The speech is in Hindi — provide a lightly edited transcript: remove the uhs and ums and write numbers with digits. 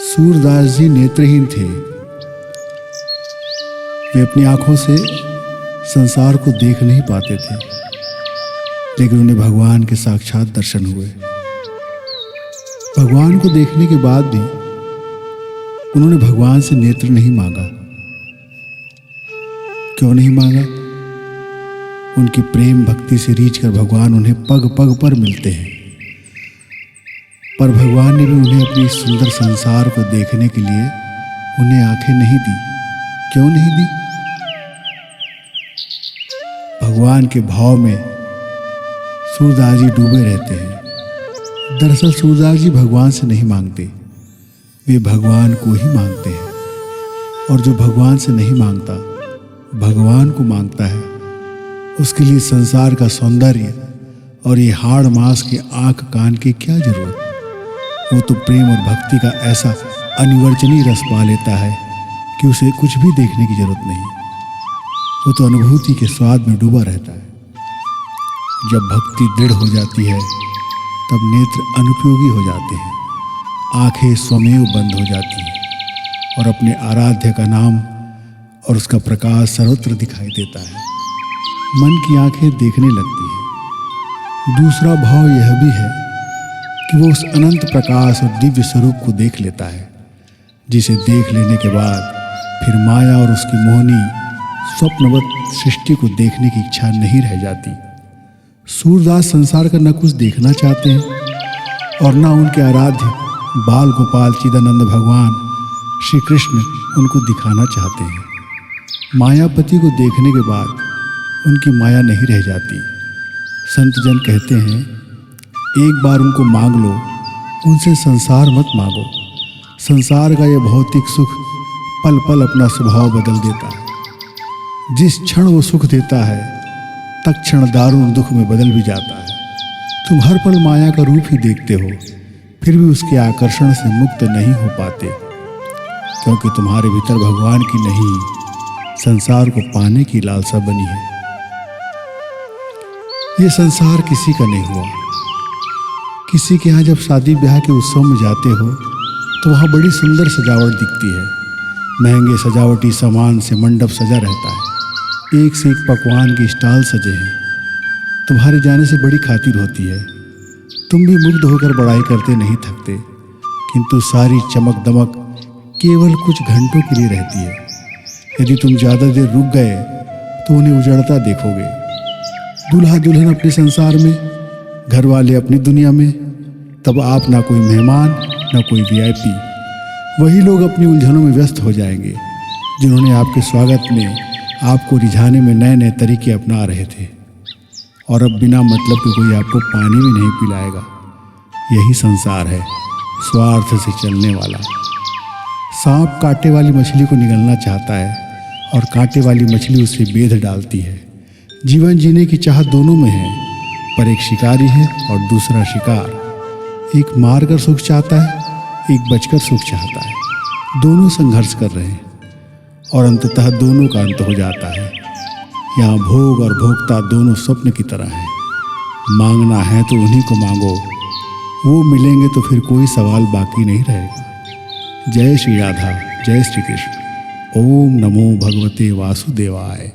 सूरदास जी नेत्रहीन थे। वे अपनी आंखों से संसार को देख नहीं पाते थे, लेकिन उन्हें भगवान के साक्षात दर्शन हुए। भगवान को देखने के बाद भी उन्होंने भगवान से नेत्र नहीं मांगा। क्यों नहीं मांगा? उनकी प्रेम भक्ति से रीझकर भगवान उन्हें पग पग पर मिलते हैं, पर भगवान ने भी उन्हें अपनी सुंदर संसार को देखने के लिए उन्हें आंखें नहीं दी। क्यों नहीं दी? भगवान के भाव में सूरदास जी डूबे रहते हैं। दरअसल सूरदास जी भगवान से नहीं मांगते, वे भगवान को ही मांगते हैं। और जो भगवान से नहीं मांगता, भगवान को मांगता है, उसके लिए संसार का सौंदर्य और ये हाड़ मांस के आंख कान की क्या जरूरत। वो तो प्रेम और भक्ति का ऐसा अनिवर्चनीय रस पा लेता है कि उसे कुछ भी देखने की जरूरत नहीं। वो तो अनुभूति के स्वाद में डूबा रहता है। जब भक्ति दृढ़ हो जाती है, तब नेत्र अनुपयोगी हो जाते हैं, आंखें स्वमेव बंद हो जाती हैं और अपने आराध्य का नाम और उसका प्रकाश सर्वत्र दिखाई देता है। मन की आंखें देखने लगती है। दूसरा भाव यह भी है कि वो उस अनंत प्रकाश और दिव्य स्वरूप को देख लेता है, जिसे देख लेने के बाद फिर माया और उसकी मोहनी स्वप्नवत सृष्टि को देखने की इच्छा नहीं रह जाती। सूरदास संसार का न कुछ देखना चाहते हैं और न उनके आराध्य बाल गोपाल चिदानंद भगवान श्री कृष्ण उनको दिखाना चाहते हैं। मायापति को देखने के बाद उनकी माया नहीं रह जाती। संत जन कहते हैं, एक बार उनको मांग लो, उनसे संसार मत मांगो। संसार का यह भौतिक सुख पल पल अपना स्वभाव बदल देता है। जिस क्षण वो सुख देता है, तत्क्षण दारुण दुख में बदल भी जाता है। तुम हर पल माया का रूप ही देखते हो, फिर भी उसके आकर्षण से मुक्त नहीं हो पाते, क्योंकि तुम्हारे भीतर भगवान की नहीं, संसार को पाने की लालसा बनी है। ये संसार किसी का नहीं हुआ। किसी के यहाँ जब शादी ब्याह के उत्सव में जाते हो तो वहाँ बड़ी सुंदर सजावट दिखती है। महंगे सजावटी सामान से मंडप सजा रहता है, एक से एक पकवान के स्टॉल सजे हैं। तुम्हारे जाने से बड़ी खातिर होती है। तुम भी मुग्ध होकर बड़ाई करते नहीं थकते, किंतु सारी चमक दमक केवल कुछ घंटों के लिए रहती है। यदि तुम ज़्यादा देर रुक गए तो उन्हें उजड़ता देखोगे। दूल्हा दुल्हन अपने संसार में, घर वाले अपनी दुनिया में, तब आप ना कोई मेहमान ना कोई वीआईपी। वही लोग अपनी उलझनों में व्यस्त हो जाएंगे जिन्होंने आपके स्वागत में आपको रिझाने में नए नए तरीके अपना रहे थे। और अब बिना मतलब के कोई आपको पानी भी नहीं पिलाएगा। यही संसार है, स्वार्थ से चलने वाला। सांप कांटे वाली मछली को निगलना चाहता है और कांटे वाली मछली उसे बेध डालती है। जीवन जीने की चाहत दोनों में है, पर एक शिकारी है और दूसरा शिकार। एक मारकर सुख चाहता है, एक बचकर सुख चाहता है। दोनों संघर्ष कर रहे हैं और अंततः दोनों का अंत हो जाता है। यहाँ भोग और भोक्ता दोनों स्वप्न की तरह हैं। मांगना है तो उन्हीं को मांगो, वो मिलेंगे तो फिर कोई सवाल बाकी नहीं रहेगा। जय श्री राधा, जय श्री कृष्ण। ओम नमो भगवते वासुदेवाय।